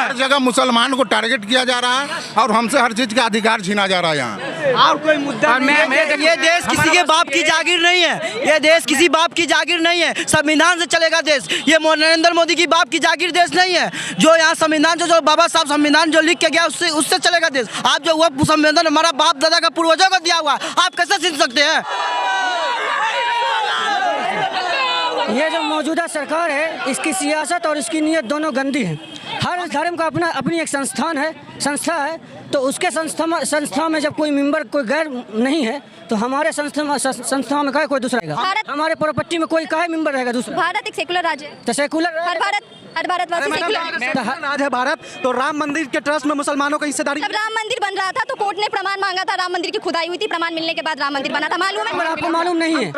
है। हर जगह मुसलमान को टारगेट किया जा रहा है और हमसे हर चीज का अधिकार छीना जा रहा है यहाँ। और कोई मुद्दा ये देश किसी के बाप की जागीर नहीं है। ये देश किसी बाप की जागीर नहीं है। संविधान से चलेगा देश। ये नरेंद्र मोदी की बाप की जागीर देश नहीं है। जो यहाँ संविधान जो बाबा साहब संविधान जो लिख के गया उससे चलेगा देश। आप जो वो संविधान हमारा बाप दादा का पूर्वजों को दिया हुआ आप कैसे सीख सकते हैं? ये जो मौजूदा सरकार है इसकी सियासत और इसकी नीयत दोनों गंदी है। हर धर्म का अपनी एक संस्था है तो उसके संस्था में जब कोई मेंबर कोई गैर नहीं है तो हमारे संस्था में कोई दूसरा रहेगा। हमारे प्रॉपर्टी में कोई काहे मेंबर रहेगा दूसरा? भारत एक सेकुलर राज्य है तो सेकुलर हर भारतवासी सेकुलर राज है भारत। तो राम मंदिर के ट्रस्ट में मुसलमानों की हिस्सेदारी। जब राम मंदिर बन रहा था तो कोर्ट ने प्रमाण मांगा था। राम मंदिर की खुदाई हुई थी। प्रमाण मिलने के बाद राम मंदिर बना था। मालूम है? आपको मालूम नहीं है?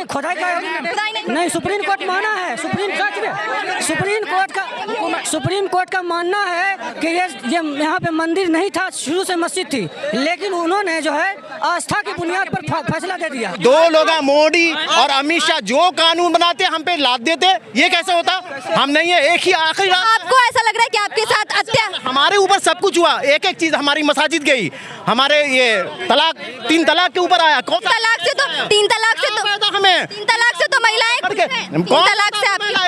खुदाई नहीं सुप्रीम कोर्ट माना है। सुप्रीम कोर्ट का मानना है कि ये यहाँ पे मंदिर नहीं था, शुरू से मस्जिद थी, लेकिन उन्होंने जो है आस्था की बुनियाद पर फैसला दे दिया। दो लोग मोदी और अमित शाह जो कानून बनाते हम पे लाद देते, ये कैसे होता? हम नहीं है, एक ही आखिरी। आपको ऐसा लग रहा है कि आपके साथ हमारे ऊपर सब कुछ हुआ। एक एक चीज हमारी मसाजिद गई, हमारे ये तीन तलाक के ऊपर आया। कौन तलाक से तो तीन तलाक से तो हमें तीन तलाक से तो महिलाएं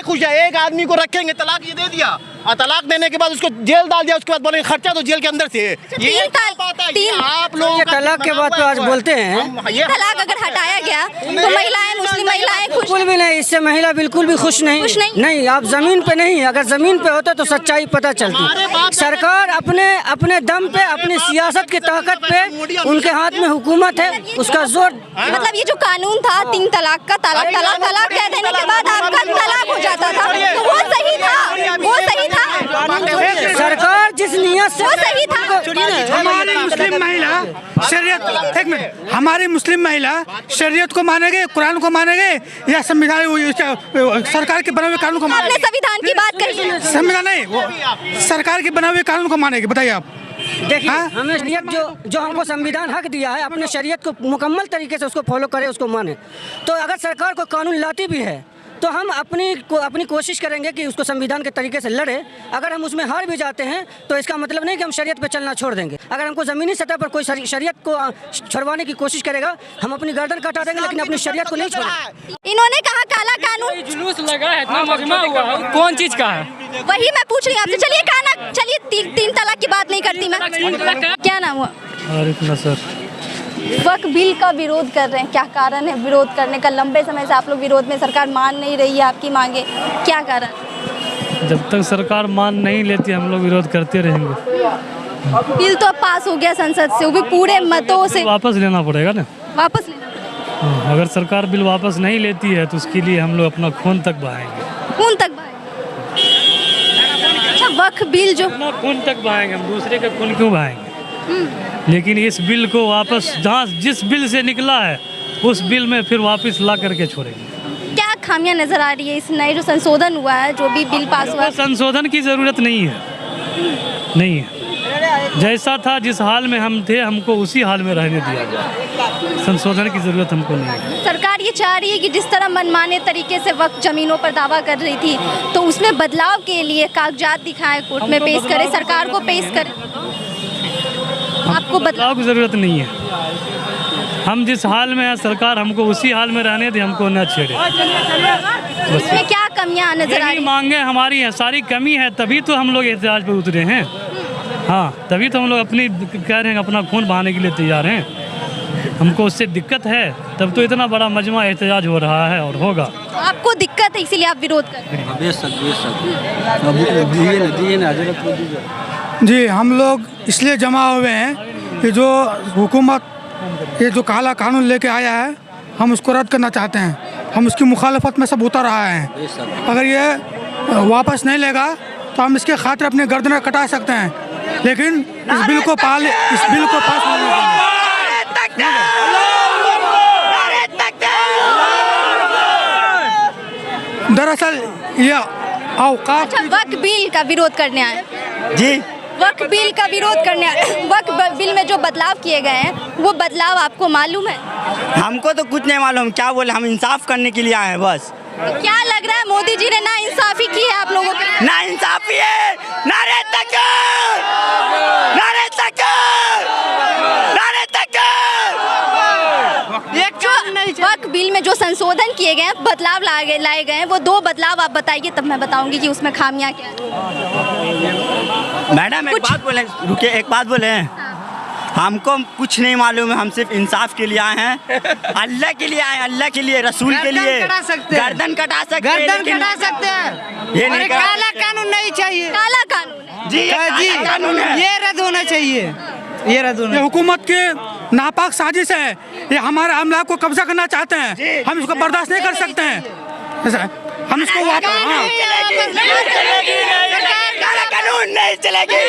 खुश है। एक आदमी को रखेंगे, तलाक ये दे दिया और तलाक देने के बाद उसको जेल डाल दिया। उसके बाद बोलेंगे खर्चा तो जेल के अंदर से। आप लोग तलाक के बाद तो आज बोलते हैं तलाक अगर हटाया गया तो महिलाएं मुस्लिम महिलाएं खुश बिल्कुल भी नहीं। इससे महिला बिल्कुल भी खुश नहीं। आप जमीन पे नहीं, अगर जमीन पे होता तो सच्चाई पता चलती। सरकार अपने दम पे अपनी सियासत की ताकत पे उनके हाथ में हुकूमत है, उसका जोर। मतलब ये जो कानून था तीन तलाक का, तलाक कह देने के बाद आपका तलाक हो जाता था, तो वो सही था। सरकार जिस नियत से वो सही था। हमारी मुस्लिम महिला शरीयत, एक मिनट, हमारी मुस्लिम महिला शरीयत को मानेंगे, कुरान को मानेंगे या संविधान सरकार के बने हुए कानून को मानेंगे? आपने संविधान की बात कही। संविधान नहीं, वो सरकार के बने हुए कानून को मानेंगे? बताइए आप। देखिए हमें शरीयत जो हमको संविधान हक दिया है, अपने शरीयत को मुकम्मल तरीके से उसको फॉलो करें, उसको माने। तो अगर सरकार को कानून लाती भी है तो हम अपनी कोशिश करेंगे कि उसको संविधान के तरीके से लड़े। अगर हम उसमें हार भी जाते हैं तो इसका मतलब नहीं कि हम शरीयत पे चलना छोड़ देंगे। अगर हमको ज़मीनी सतह पर कोई शरीयत को छुड़वाने की कोशिश करेगा हम अपनी गर्दन कटा देंगे, लेकिन अपनी शरीयत को नहीं छोड़ेंगे। इन्होंने कहा काला कानून जुलूस लगा है, इतना मजमा हुआ, कौन चीज का है? वही मैं पूछ रही हूँ आपसे। चलिए तीन तलाक की बात नहीं करती मैं। क्या नाम हुआ? वक्फ बिल का विरोध कर रहे हैं, क्या कारण है विरोध करने का? लंबे समय से आप लोग विरोध में, सरकार मान नहीं रही है आपकी मांगे, क्या कारण? जब तक सरकार मान नहीं लेती हम लोग विरोध करते रहेंगे। बिल तो अब पास हो गया संसद से, वो भी पूरे मतों से। वापस लेना पड़ेगा ना। वापस लेना? अगर सरकार बिल वापस नहीं लेती है तो उसके लिए हम लोग अपना खून तक बहाएंगे। खून तक बहाएंगे? अच्छा, वक्फ बिल जो खून तक बहाएंगे, हम दूसरे का खून क्यों बहाएंगे? लेकिन इस बिल को वापस जहाँ जिस बिल से निकला है उस बिल में फिर वापस ला करके छोड़ेंगे। क्या खामियां नजर आ रही है इस नए जो संशोधन हुआ है, जो भी बिल पास हुआ है? संशोधन की जरूरत नहीं है। जैसा था, जिस हाल में हम थे हमको उसी हाल में रहने दिया जाए। संशोधन की जरूरत हमको नहीं है। सरकार ये चाह रही है कि जिस तरह मनमाने तरीके से वक्त जमीनों पर दावा कर रही थी तो उसमें बदलाव के लिए कागजात दिखाए, कोर्ट में पेश करे, सरकार को पेश करे। आपको बदलाव की जरूरत नहीं है। हम जिस हाल में है सरकार हमको उसी हाल में रहने दे, हमको न छेड़े। इसमें क्या कमियां नजर आ रही हैं? मांगे हमारी हैं, सारी कमी है, तभी तो हम लोग एहतजाज पे उतरे हैं। हाँ, तभी तो हम लोग अपनी कह रहे हैं, अपना खून बहाने के लिए तैयार हैं। हमको उससे दिक्कत है, तब तो इतना बड़ा मजमा एहतजाज हो रहा है और होगा। आपको दिक्कत है इसीलिए आप विरोध कर रहे हैं? जी, हम लोग इसलिए जमा हुए हैं कि जो हुकूमत ये जो काला कानून लेके आया है हम उसको रद्द करना चाहते हैं। हम उसकी मुखालफत में सब उतर रहा है। अगर ये वापस नहीं लेगा तो हम इसके खातिर अपने गर्दनें कटा सकते हैं, लेकिन इस बिल को पास होने देंगे। दरअसल ये औकात। अच्छा, वक्फ बिल का विरोध करने आए जी? वक्फ बिल का विरोध करने, वक्फ बिल में जो बदलाव किए गए हैं वो बदलाव आपको मालूम है? हमको तो कुछ नहीं मालूम, क्या बोले, हम इंसाफ करने के लिए आए हैं बस। क्या लग रहा है मोदी जी ने ना इंसाफी की है आप लोगों के? ना इंसाफी है, नारे तकबीर, नारे तकबीर, नारे तकबीर। वक्फ बिल में जो संशोधन किए गए हैं, बदलाव लाए गए हैं, वो 2 बदलाव आप बताइए, तब मैं बताऊंगी कि उसमें खामियां क्या है। मैडम एक बात बोले, रुके, एक बात बोले, हमको कुछ नहीं मालूम है, हम सिर्फ इंसाफ के लिए आए हैं, अल्लाह के लिए आए हैं, अल्लाह के लिए, रसूल के लिए। गर्दन कटा सकते हैं, गर्दन कटा सकते हैं। ये नहीं, काला कानून नहीं चाहिए, काला कानून है जी, ये कानून है, ये रद्द होना चाहिए, ये रद्द होना। ये हुकूमत के नापाक साजिश है, ये हमारे अमला को कब्जा करना चाहते हैं, हम इसको बर्दाश्त नहीं कर सकते हैं, हम इसको वापस। काला कानून नहीं चलेगी।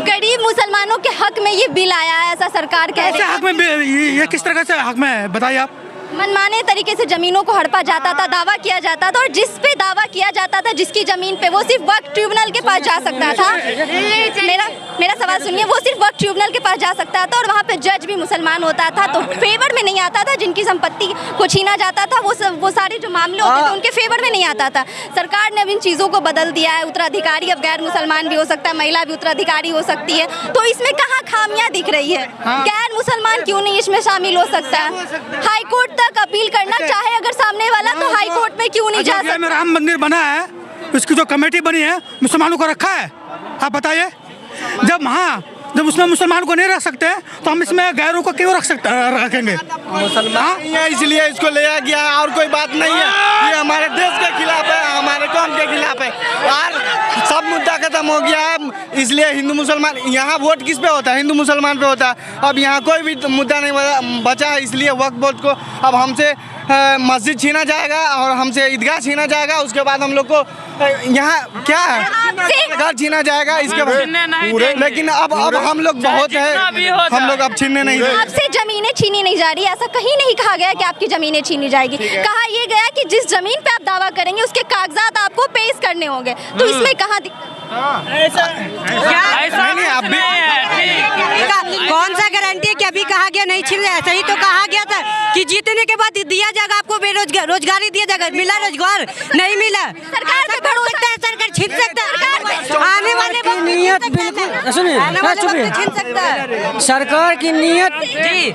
गरीब मुसलमानों के हक में ये बिल आया है, ऐसा सरकार कह रही ऐसे हक में ये किस तरह से हक में है, बताइए आप। मनमाने तरीके से जमीनों को हड़पा जाता था, दावा किया जाता था, और जिस पे दावा किया जाता था, जिसकी जमीन पे, वो सिर्फ वक्फ ट्रिब्यूनल के पास जा सकता था। मेरा सवाल सुनिए, वो सिर्फ वक्फ ट्रिब्यूनल के पास जा सकता था, और वहाँ पे जज भी मुसलमान होता था, तो फेवर में नहीं आता था। जिनकी संपत्ति को छीना जाता था, वो सारे जो मामले होते थे उनके फेवर में नहीं आता था। सरकार ने अब इन चीज़ों को बदल दिया है, उत्तराधिकारी अब गैर मुसलमान भी हो सकता है, महिला भी उत्तराधिकारी हो सकती है, तो इसमें कहाँ खामियां दिख रही है? गैर मुसलमान क्यों नहीं इसमें शामिल हो सकता है? हाई कोर्ट तक अपील करना चाहे अगर सामने वाला, तो हाई कोर्ट में क्यों नहीं जा सकता? में राम मंदिर बना है, उसकी जो कमेटी बनी है, मुसलमानों को रखा है, आप बताइए। जब उसमें मुसलमान को नहीं रख सकते, तो हम इसमें गैरों को क्यों रखेंगे? मुसलमान इसलिए इसको लिया गया है, और कोई बात नहीं है। ये हमारे देश के खिलाफ है, हमारे कौम के खिलाफ है, और सब मुद्दा खत्म हो गया है। इसलिए हिंदू मुसलमान, यहाँ वोट किस पे होता है? हिंदू मुसलमान पे होता है। अब यहाँ कोई भी मुद्दा नहीं बचा है, इसलिए वक्फ बोर्ड को अब हमसे मस्जिद छीना जाएगा और हमसे ईदगाह छीना जाएगा। उसके बाद हम लोग को यहाँ क्या है, घर छीना जाएगा। इसके बाद लेकिन अब हम लोग बहुत है, हम लोग अब छीनने नहीं देंगे। आपसे जमीनें छीनी नहीं जा रही, ऐसा कहीं नहीं कहा गया कि आपकी जमीनें छीनी जाएगी। कहा यह गया कि जिस जमीन पे आप दावा करेंगे उसके कागजात आपको पेश करने होंगे, तो इसमें कहाँ कौन सा गारंटी है कि अभी कहा गया नहीं छीन? ऐसा ही तो कहा गया था कि जीतने के बाद दिया जाएगा आपको, रोजगारी दिया जाएगा। मिला रोजगार? नहीं मिला। सरकार पे भरोसा है, सरकार छीन सकता है, आने वाले वक्त नियत बिल्कुल सुनिए, छीन सकता है सरकार की नियत जी,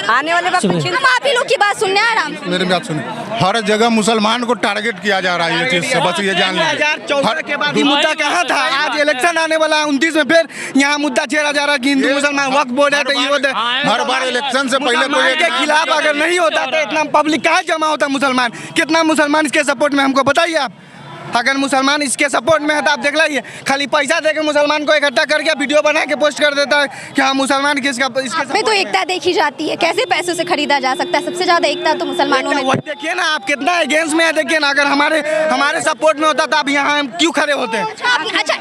आने वाले वक्त हम आप ही लोग की बात सुनने आराम से। मेरी बात सुनिए, हर जगह मुसलमान को टारगेट किया जा रहा है, ये चीज़ से बस ये जान लीजिए। 2014 के बाद मुद्दा कहाँ था? आज इलेक्शन आने वाला है 29 में, फिर यहाँ मुद्दा छेड़ा जा रहा है कि हिंदू मुसलमान वक्फ बोर्ड है, तो ये होता है। हर बार इलेक्शन से पहले मुसलमान के खिलाफ अगर नहीं होता तो इतना पब्लिक कहाँ जमा होता? मुसलमान कितना मुसलमान इसके सपोर्ट में, हमको बताइए आप। अगर मुसलमान इसके सपोर्ट में है तो आप देख लीजिए, खाली पैसा देकर मुसलमान को इकट्ठा करके वीडियो बना के पोस्ट कर देता है कि हाँ मुसलमान किसका इसके तो एकता देखी जाती है, कैसे पैसों से खरीदा जा सकता है? सबसे ज्यादा एकता तो मुसलमानों में। देखिए ना आप कितना अगेंस्ट में है, देखिए ना। अगर हमारे सपोर्ट में होता तो आप यहाँ क्यों खड़े होते? अच्छा,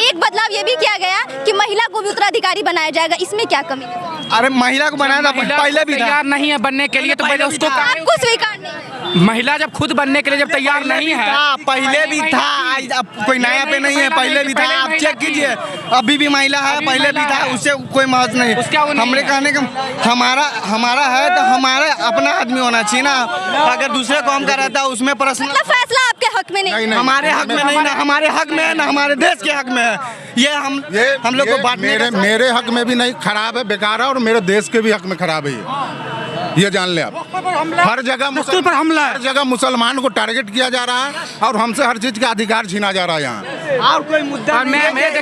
एक बदलाव ये भी किया गया कि महिला को भी उत्तराधिकारी बनाया जाएगा, इसमें क्या कमी है? अरे महिला को बनाया था, पहले भी तैयार नहीं है बनने के लिए, तो पहले उसको आपको स्वीकार नहीं? महिला जब खुद बनने के लिए जब तैयार नहीं है, पहले भी था, अब कोई नया पे नहीं है, पहले भी था। आप चेक कीजिए, अभी भी महिला है, पहले भी था, उससे कोई महत्व नहीं। हमने कहने का हमारा है तो हमारा अपना आदमी होना चाहिए ना। अगर दूसरे कौम का रहता है उसमें पर्सनल फैसला आपके हक में नहीं, हमारे हक में नहीं, ना हमारे हक में है, ना हमारे देश के हक में है। ये हम लोग को बात मेरे हक में भी नहीं, खराब है, बेकार है, और मेरे देश के भी हक में खराब है। ये जान ले आप। हर जगह मुसलमान को टारगेट किया जा रहा है, और हमसे हर चीज का अधिकार छीना जा रहा है यहाँ। और कोई मुद्दा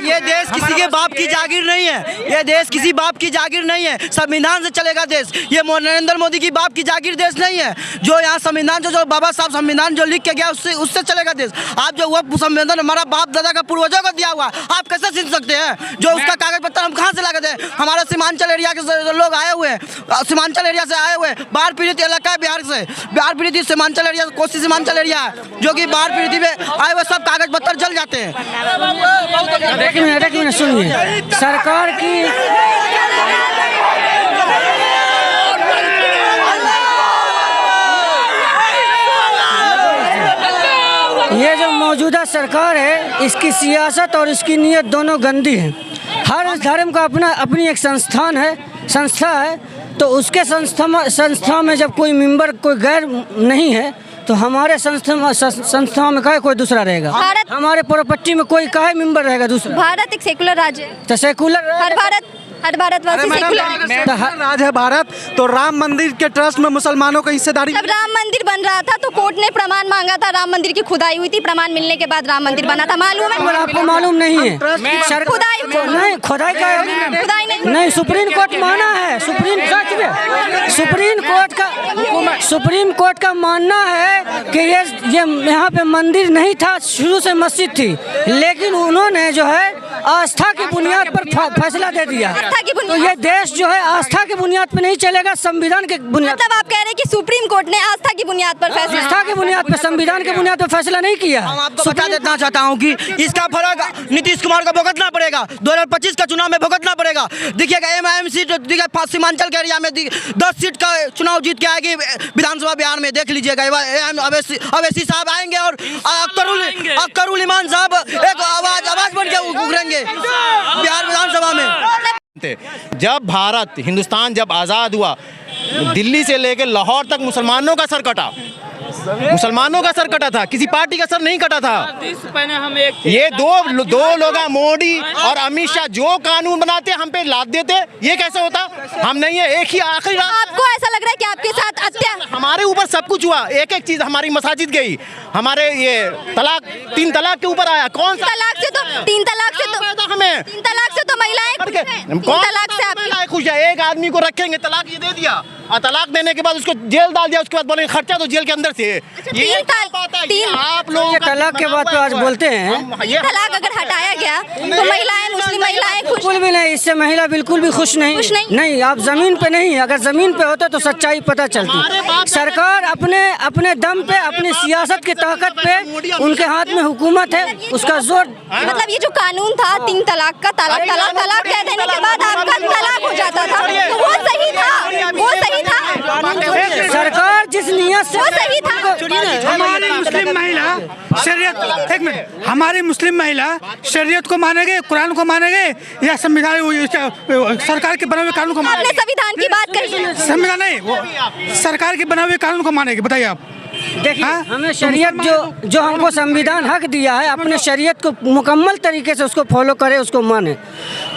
ये देश किसी के बाप की जागीर नहीं है, ये देश किसी बाप की जागीर नहीं है। संविधान से चलेगा देश। ये नरेंद्र मोदी की बाप की जागीर देश नहीं है। जो यहाँ संविधान जो बाबा साहब संविधान जो लिख के गया उससे चलेगा देश। आप जो वो संविधान हमारा बाप दादा का पूर्वजों को दिया हुआ, आप कैसे छीन सकते हैं? जो उसका कागज पत्तर हम कहाँ से ला के दें? हमारे सीमांचल एरिया के लोग आए हुए हैं, सीमांचल एरिया से आए हुए, बाढ़ पीड़ित इलाका है बिहार से, बाढ़ पीड़ित सीमांचल एरिया, कोसी सीमांचल एरिया है, जो कि बाढ़ पीड़ित में आए हुए सब कागज पत्तर जल जाते हैं। एक मिनट सुनिए, सरकार की ये जो मौजूदा सरकार है, इसकी सियासत और इसकी नीयत दोनों गंदी है। हर धर्म का अपनी एक संस्था है, तो उसके संस्था में जब कोई मेंबर कोई गैर नहीं है तो हमारे संस्था में काहे कोई दूसरा रहेगा? हमारे प्रॉपर्टी में कोई काहे मेंबर रहेगा दूसरा? भारत एक सेकुलर राज्य है, तो सेकुलर हर भारतवासी सेकुलर राज है भारत, तो राम मंदिर के ट्रस्ट में मुसलमानों का हिस्सेदारी। जब राम मंदिर बन रहा था तो कोर्ट ने प्रमाण मांगा था, राम मंदिर की खुदाई हुई थी, प्रमाण मिलने के बाद राम मंदिर बना था, मालूम है? और आपको मालूम नहीं है? खुदाई नहीं, खुदाई का नहीं, सुप्रीम कोर्ट माना है, सुप्रीम कोर्ट का मानना है कि ये यहाँ पे मंदिर नहीं था, शुरू से मस्जिद थी, लेकिन उन्होंने जो है आस्था की बुनियाद पर फैसला दे दिया। तो ये देश जो है आस्था की बुनियाद पर नहीं चलेगा, संविधान के बुनियाद। मतलब आप कह रहे हैं कि सुप्रीम कोर्ट ने आस्था की बुनियाद पर फैसला, आस्था की बुनियाद पर, संविधान की बुनियाद पर फैसला नहीं किया। हम आपको बता देना चाहता हूँ कि इसका फर्क नीतीश कुमार को भुगतना पड़ेगा, 2025 का चुनाव में भुगतना पड़ेगा। देखिएगा MIM सीट, देखिए सीमांचल के एरिया में 10 सीट का चुनाव जीत के आएगी विधानसभा बिहार में, देख लीजिएगा। अवैसी साहब आएंगे और अख्तरुल ईमान साहब एक आवाज बन के उभरेंगे बिहार विधानसभा में। जब भारत हिंदुस्तान जब आज़ाद हुआ, दिल्ली से लेकर लाहौर तक मुसलमानों का सर कटा, मुसलमानों का सर कटा था, किसी पार्टी का सर नहीं कटा था। ये दो लोग मोदी और अमित शाह जो कानून बनाते हम पे लाद देते, ये कैसे होता? हम नहीं है, एक ही आखिरी आपको ऐसा लग रहा है कि आपके साथ हमारे ऊपर सब कुछ हुआ, एक एक चीज हमारी मसाजिद गई, हमारे ये तलाक 3 तलाक के ऊपर आया। कौन सा तलाक से? तो 3 तलाक से तो हमें 3 तलाक से तो महिलाएं खुश है। एक आदमी को रखेंगे, तलाक ये दे दिया, और तलाक देने के बाद उसको जेल डाल दिया, उसके बाद बोलेंगे खर्चा तो जेल के अंदर से। आप लोग तलाक के बाद तो आज बोलते हैं तलाक अगर हटाया गया तो महिलाएं, मुस्लिम महिलाएं बिल्कुल भी नहीं, इससे महिला बिल्कुल भी खुश नहीं। आप जमीन पे नहीं, अगर जमीन पे होता तो सच्चाई पता चलती। सरकार अपने दम पे, अपनी सियासत की ताकत पे, उनके हाथ में हुकूमत है, उसका जोर। मतलब ये जो कानून था 3 तलाक का, तलाक कह देने के बाद आपका तलाक हो जाता था, तो वो सही था, वो सही था। सरकार जिस नियत से, वो सही था। हमारी मुस्लिम महिला शरीयत, एक मिनट, हमारी मुस्लिम महिला शरीयत को मानेंगे, कुरान को मानेंगे या संविधान, सरकार के बने हुए कानून को मानेंगे? आपने संविधान की बात कही, संविधान नहीं, वो सरकार के बने हुए कानून को मानेंगे? बताइए आप। देखिए, हमें शरीयत जो हमको संविधान हक दिया है, अपने शरीयत को मुकम्मल तरीके से उसको फॉलो करें, उसको माने।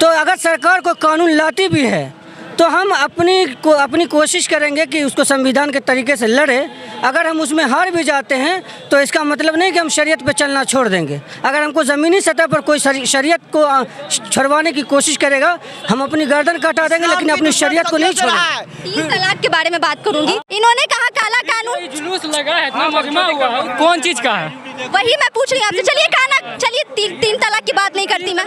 तो अगर सरकार को कानून लाती भी है तो हम अपनी कोशिश करेंगे कि उसको संविधान के तरीके से लड़े। अगर हम उसमें हार भी जाते हैं तो इसका मतलब नहीं कि हम शरीयत पे चलना छोड़ देंगे। अगर हमको ज़मीनी सतह पर कोई शरीयत को छुड़वाने की कोशिश करेगा, हम अपनी गर्दन कटा देंगे, लेकिन अपनी शरीयत को नहीं छोड़ेंगे। 3 तलाक के बारे में बात करूंगी। इन्होंने कहा काला कानून, जुलूस लगा है, इतना मजमा हुआ है, कौन चीज का है? वही मैं पूछ रही हूँ आपसे। चलिए 3 तलाक की बात नहीं करती मैं।